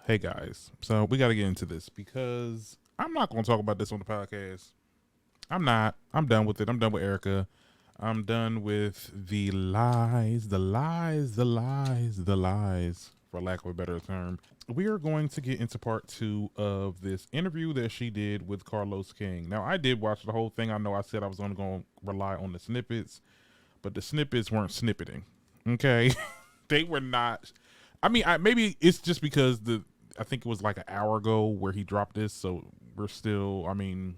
Hey guys, so we got to get into this because I'm not going to talk about this on the podcast. I'm not. I'm done with it. I'm done with Erica. I'm done with the lies, for lack of a better term. We are going to get into part 2 of this interview that she did with Carlos King. Now, I did watch the whole thing. I know I said I was only going to rely on the snippets, but the snippets weren't snippeting. Okay? They were not. I mean, maybe it's just because I think it was like an hour ago where he dropped this, so we're still. I mean,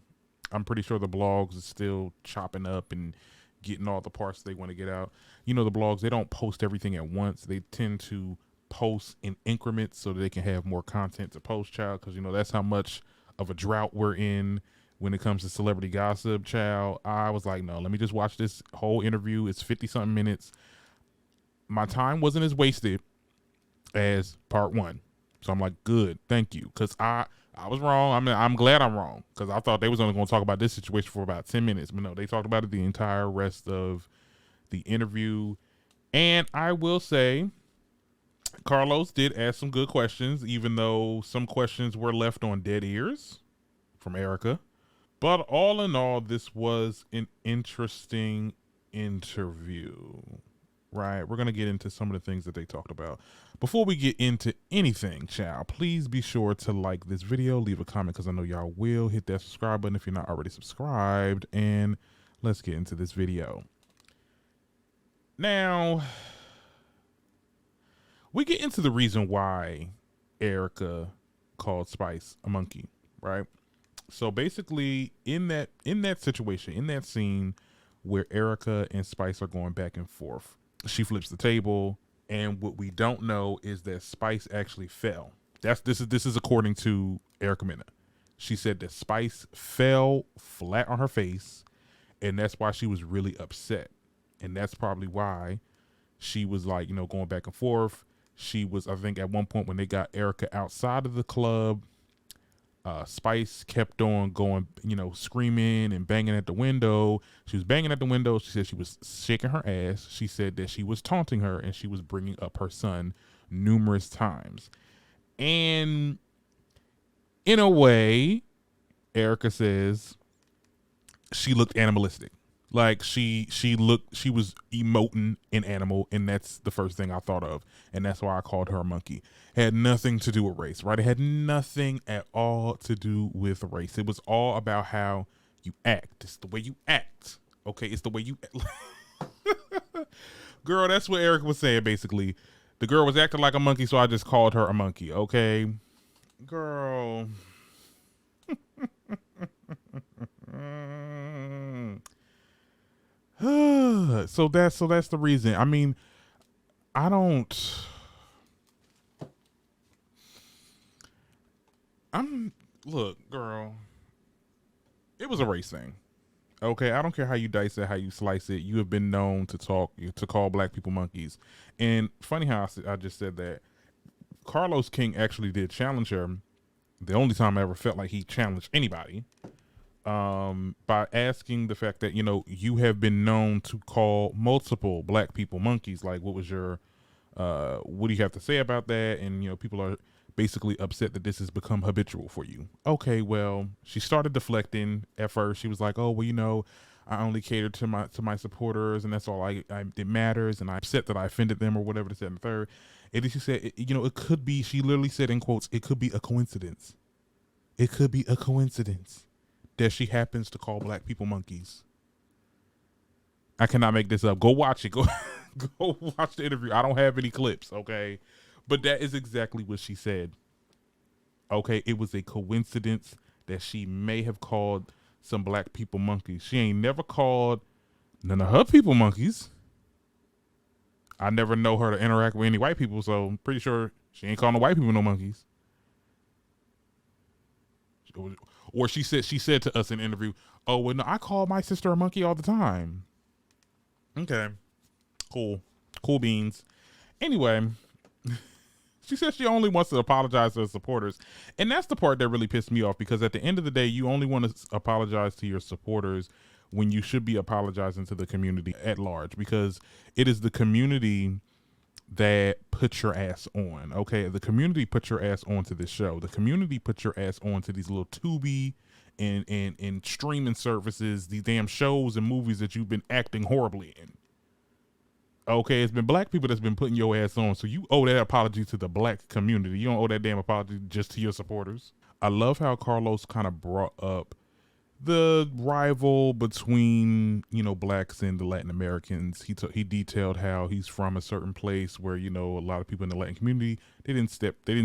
I'm pretty sure the blogs is still chopping up and getting all the parts they want to get out. You know, the blogs, they don't post everything at once. They tend to post in increments so that they can have more content to post, child, because you know that's how much of a drought we're in when it comes to celebrity gossip, child. I was like, no, let me just watch this whole interview. It's 50 something minutes. My time wasn't as wasted as part 1. So I'm like, good, thank you. Because I was wrong. I mean, I'm glad I'm wrong because I thought they was only going to talk about this situation for about 10 minutes. But no, they talked about it the entire rest of the interview. And I will say, Carlos did ask some good questions, even though some questions were left on dead ears from Erica. But all in all, this was an interesting interview. Right, we're going to get into some of the things that they talked about. Before we get into anything, child, please be sure to like this video, leave a comment because I know y'all will. Hit that subscribe button if you're not already subscribed, and let's get into this video. Now, we get into the reason why Erica called Spice a monkey, right? So basically, in that situation, in that scene where Erica and Spice are going back and forth, she flips the table, and what we don't know is that Spice actually fell. This is according to Erica Mena. She said that Spice fell flat on her face, and that's why she was really upset. And that's probably why she was like, you know, going back and forth. She was, I think, at one point when they got Erica outside of the club, Spice kept on going, you know, screaming and banging at the window. She was banging at the window. She said she was shaking her ass. She said that she was taunting her and she was bringing up her son numerous times. And in a way, Erica says she looked animalistic. Like she was emoting an animal, and that's the first thing I thought of, and that's why I called her a monkey. It had nothing to do with race, right? It had nothing at all to do with race. It was all about how you act. It's the way you act. Okay, it's the way you Girl, that's what Eric was saying basically. The girl was acting like a monkey, so I just called her a monkey, okay? Girl. So that's the reason. I mean, I'm look, girl. It was a race thing. Okay, I don't care how you dice it, how you slice it. You have been known to call black people monkeys. And funny how I just said that. Carlos King actually did challenge her. The only time I ever felt like he challenged anybody. By asking the fact that, you know, you have been known to call multiple black people monkeys. Like, what was your, what do you have to say about that? And, you know, people are basically upset that this has become habitual for you. Okay, well, she started deflecting at first. She was like, oh, well, you know, I only cater to my supporters, and that's all it matters, and I'm upset that I offended them or whatever, this, that, and the third. And then she said, you know, it could be, she literally said in quotes, it could be a coincidence. It could be a coincidence that she happens to call black people monkeys. I cannot make this up. Go watch it. Go watch the interview. I don't have any clips, okay? But that is exactly what she said. Okay, it was a coincidence that she may have called some black people monkeys. She ain't never called none of her people monkeys. I never know her to interact with any white people, so I'm pretty sure she ain't calling the white people no monkeys. Or she said to us in an interview, oh, well, no, I call my sister a monkey all the time. Okay. Cool beans. Anyway, she said she only wants to apologize to her supporters. And that's the part that really pissed me off, because at the end of the day, you only want to apologize to your supporters when you should be apologizing to the community at large, because it is the community that put your ass on. Okay, the community put your ass onto this show. The community put your ass onto these little Tubi and streaming services, these damn shows and movies that you've been acting horribly in. Okay, it's been black people that's been putting your ass on, so you owe that apology to the black community. You don't owe that damn apology just to your supporters. I love how Carlos kind of brought up the rival between, you know, blacks and the Latin Americans. He detailed how he's from a certain place where, you know, a lot of people in the Latin community, they didn't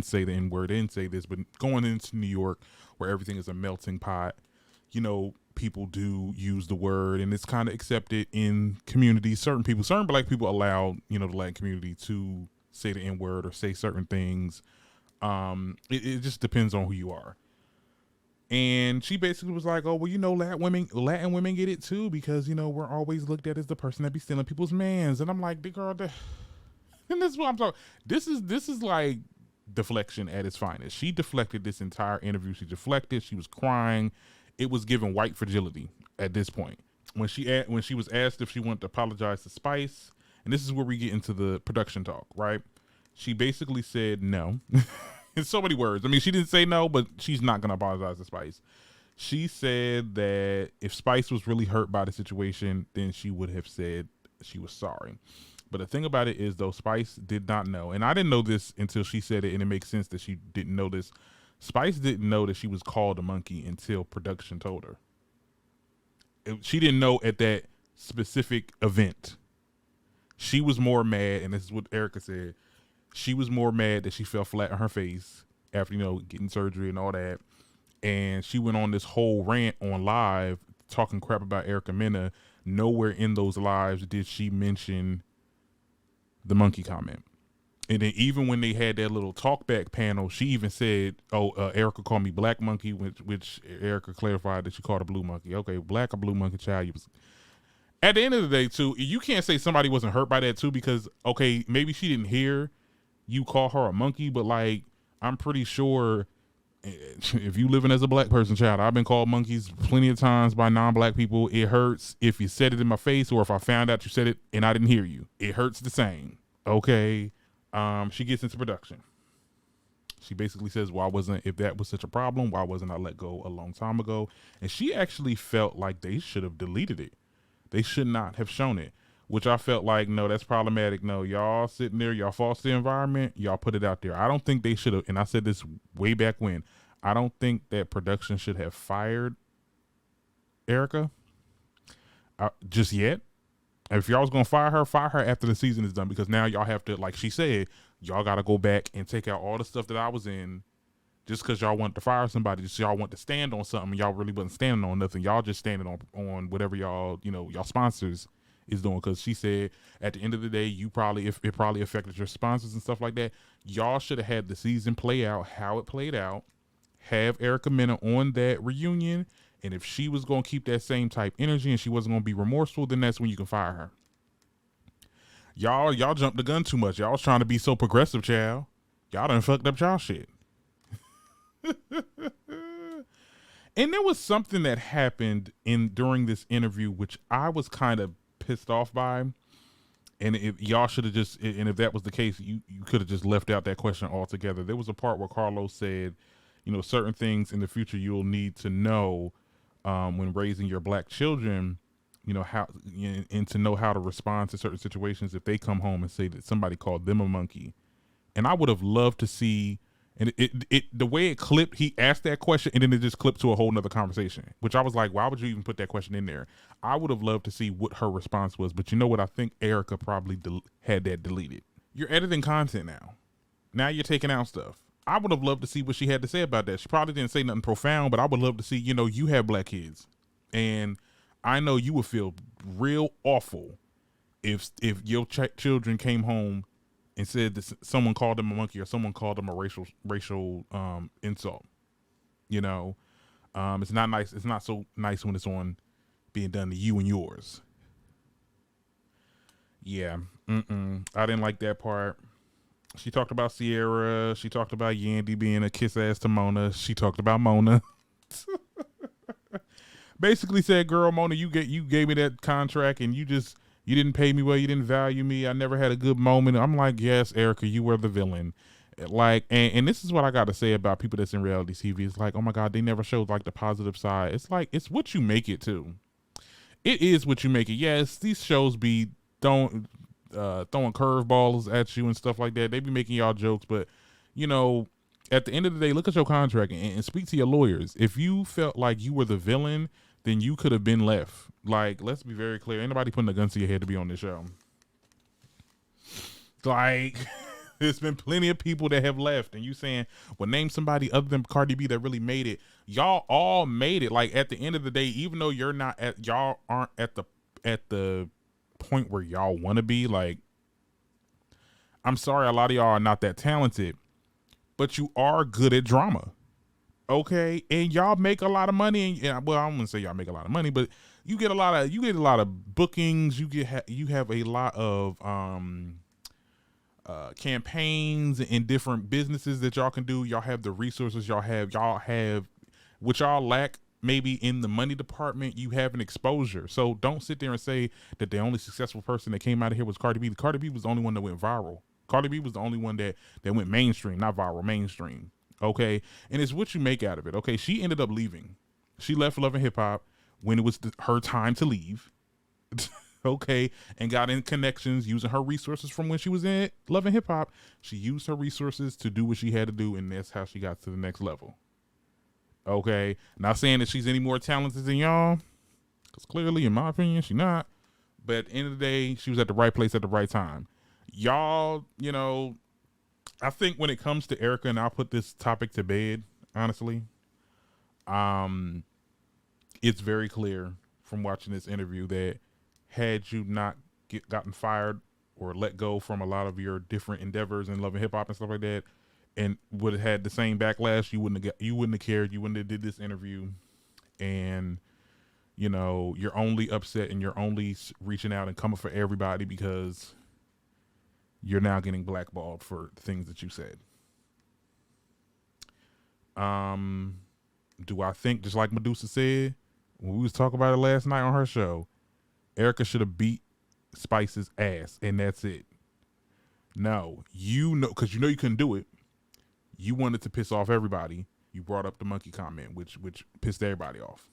say the N-word, they didn't say this, but going into New York where everything is a melting pot, you know, people do use the word and it's kind of accepted in communities. Certain black people allow, you know, the Latin community to say the N-word or say certain things. It just depends on who you are. And she basically was like, oh, well, you know, Latin women get it too, because, you know, we're always looked at as the person that be stealing people's mans. And I'm like, big girl, and this is what I'm talking. This is like deflection at its finest. She deflected this entire interview. She deflected. She was crying. It was giving white fragility at this point. When she was asked if she wanted to apologize to Spice, and this is where we get into the production talk, right? She basically said no. In so many words. I mean, she didn't say no, but she's not going to apologize to Spice. She said that if Spice was really hurt by the situation, then she would have said she was sorry. But the thing about it is, though, Spice did not know. And I didn't know this until she said it, and it makes sense that she didn't know this. Spice didn't know that she was called a monkey until production told her. She didn't know at that specific event. She was more mad, and this is what Erica said. She was more mad that she fell flat on her face after, you know, getting surgery and all that. And she went on this whole rant on live talking crap about Erica Mena. Nowhere in those lives did she mention the monkey comment. And then even when they had that little talkback panel, she even said, Erica called me black monkey, which Erica clarified that she called her blue monkey. Okay, black or blue monkey, child. At the end of the day, too, you can't say somebody wasn't hurt by that, too, because, okay, maybe she didn't hear you call her a monkey, but, like, I'm pretty sure if you living as a black person, child, I've been called monkeys plenty of times by non-black people. It hurts if you said it in my face, or if I found out you said it and I didn't hear you. It hurts the same. Okay. She gets into production. She basically says, if that was such a problem, why wasn't I let go a long time ago? And she actually felt like they should have deleted it. They should not have shown it, which I felt like, no, that's problematic. No, y'all sitting there, y'all foster the environment, y'all put it out there. I don't think they should have, and I said this way back when, I don't think that production should have fired Erica just yet. If y'all was going to fire her after the season is done, because now y'all have to, like she said, y'all got to go back and take out all the stuff that I was in just because y'all want to fire somebody, just y'all want to stand on something. Y'all really wasn't standing on nothing. Y'all just standing on whatever y'all, you know, y'all sponsors is doing. Because she said at the end of the day, it probably affected your sponsors and stuff like that. Y'all should have had the season play out how it played out, have Erica Mena on that reunion, and if she was going to keep that same type energy and she wasn't going to be remorseful, then that's when you can fire her. Y'all jumped the gun too much. Y'all was trying to be so progressive, child. Y'all done fucked up y'all shit. And there was something that happened during this interview which I was kind of pissed off by, and if y'all should have just, and if that was the case, you could have just left out that question altogether. There was a part where Carlos said, you know, certain things in the future you'll need to know when raising your black children, you know, how, and to know how to respond to certain situations if they come home and say that somebody called them a monkey. And I would have loved to see, and the way it clipped, he asked that question and then it just clipped to a whole nother conversation, which I was like, why would you even put that question in there? I would have loved to see what her response was, but you know what? I think Erica probably had that deleted. You're editing content now. Now you're taking out stuff. I would have loved to see what she had to say about that. She probably didn't say nothing profound, but I would love to see, you know, you have black kids, and I know you would feel real awful if your children came home and said that someone called them a monkey or someone called them a racial insult. You know, it's not nice. It's not so nice when it's on being done to you and yours. Yeah, I didn't like that part. She talked about Sierra. She talked about Yandy being a kiss ass to Mona. She talked about Mona. Basically said, girl, Mona, you gave me that contract and you just You didn't pay me well. You didn't value me. I never had a good moment. I'm like, yes, Erica, you were the villain. Like, and this is what I got to say about people that's in reality TV. It's like, oh my God, they never showed like the positive side. It's like, it's what you make it to. It is what you make it. Yes, these shows be throwing curveballs at you and stuff like that. They be making y'all jokes, but you know, at the end of the day, look at your contract and speak to your lawyers. If you felt like you were the villain, then you could have been left. Like, let's be very clear. Ain't nobody putting a gun to your head to be on this show. Like, there's been plenty of people that have left, and you saying, well, name somebody other than Cardi B that really made it. Y'all all made it. Like, at the end of the day, even though y'all aren't at the point where y'all want to be, like, I'm sorry, a lot of y'all are not that talented, but you are good at drama. Okay, and y'all make a lot of money, and well, I'm gonna say y'all make a lot of money, but you get a lot of bookings. You have a lot of campaigns and different businesses that y'all can do. Y'all have the resources. Y'all have what y'all lack maybe in the money department. You have an exposure. So don't sit there and say that the only successful person that came out of here was Cardi B. Cardi B was the only one that went viral. Cardi B was the only one that went mainstream, not viral, mainstream. Okay, and it's what you make out of it. Okay, she ended up leaving. She left Love and Hip Hop when it was her time to leave. Okay, and got in connections using her resources from when she was in Love and Hip Hop. She used her resources to do what she had to do, and that's how she got to the next level. Okay, not saying that she's any more talented than y'all, because clearly, in my opinion, she's not. But at the end of the day, she was at the right place at the right time. Y'all, you know, I think when it comes to Erica, and I'll put this topic to bed, honestly, it's very clear from watching this interview that had you not gotten fired or let go from a lot of your different endeavors in Love and Hip Hop and stuff like that, and would have had the same backlash, you wouldn't have cared. You wouldn't have did this interview, and you know, you're only upset and you're only reaching out and coming for everybody because you're now getting blackballed for the things that you said. Do I think, just like Medusa said when we was talking about it last night on her show, Erica should have beat Spice's ass and that's it? No, you know, because you know you couldn't do it. You wanted to piss off everybody. You brought up the monkey comment, which pissed everybody off.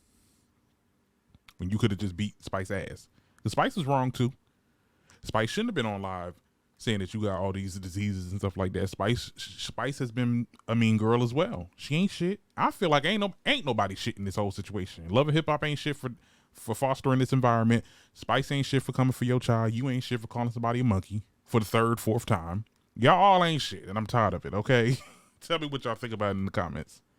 When you could have just beat Spice's ass. The Spice was wrong too. Spice shouldn't have been on live saying that you got all these diseases and stuff like that. Spice has been a mean girl as well. She ain't shit. I feel like ain't nobody shit in this whole situation. Love and Hip Hop ain't shit for fostering this environment. Spice ain't shit for coming for your child. You ain't shit for calling somebody a monkey for the third, fourth time. Y'all all ain't shit, and I'm tired of it, okay? Tell me what y'all think about it in the comments.